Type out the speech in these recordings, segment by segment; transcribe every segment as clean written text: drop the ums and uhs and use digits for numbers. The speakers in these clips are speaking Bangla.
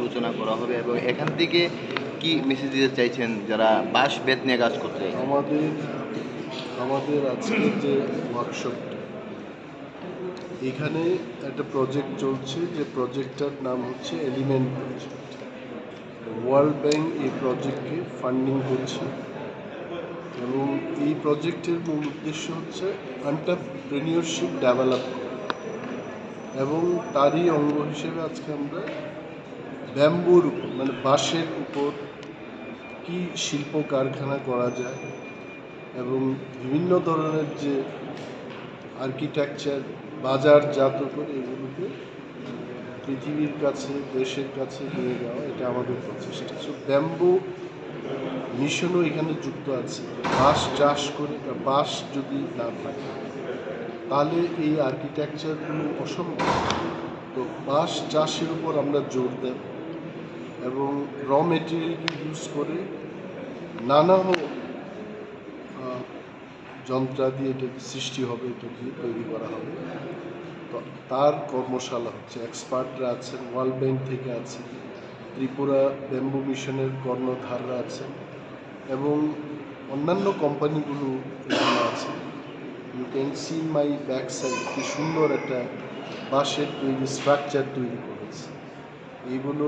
আলোচনা করা হবে এবং এখান থেকে কি মেসেজ দিতে চাইছেন যারা বাঁশ বেত নিয়ে কাজ করতে চাইছেন? আমাদের আজকের যে ওয়ার্কশপটা, এখানে একটা প্রজেক্ট চলছে, যে প্রজেক্টটার নাম হচ্ছে এলিমেন্ট প্রজেক্ট। ওয়ার্ল্ড ব্যাংক এই প্রজেক্টকে ফান্ডিং করছে এবং এই প্রজেক্টের মূল উদ্দেশ্য হচ্ছে এন্টারপ্রেনিয়রশিপ ডেভেলপ করা, এবং তারই অঙ্গ হিসেবে আজকে আমরা ব্যাম্বুর উপর মানে বাঁশের উপর কি শিল্প কারখানা করা যায় এবং বিভিন্ন ধরনের যে আর্কিটেকচার বাজারজাত করে এগুলোকে পৃথিবীর কাছে, দেশের কাছে নিয়ে যাওয়া, এটা আমাদের প্রচেষ্টা। সো ব্যাম্বু মিশনও এখানে যুক্ত আছে। বাঁশ চাষ করে বা বাঁশ যদি না থাকে তাহলে এই আর্কিটেকচারগুলো অসম্ভব। তো বাঁশ চাষের উপর আমরা জোর দেব এবং র মেটেরিয়ালকে ইউজ করে নানা যন্ত্রাদি এটা সৃষ্টি হবে, এটা দিয়ে তৈরি করা হবে। তো তার কর্মশালা হচ্ছে, এক্সপার্টরা আছেন, ওয়ার্ল্ড ব্যাংক থেকে আছেন, ত্রিপুরা ব্যাম্বু মিশনের কর্ণধাররা আছেন এবং অন্যান্য কোম্পানিগুলো এখানে আছে। You can see in my back side কি সুন্দর একটা বাঁশের তৈরি স্ট্রাকচার তৈরি করেছে। এইগুলো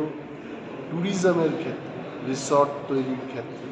ট্যুরিজমের ক্ষেত্রে, রিসর্ট তৈরির ক্ষেত্রে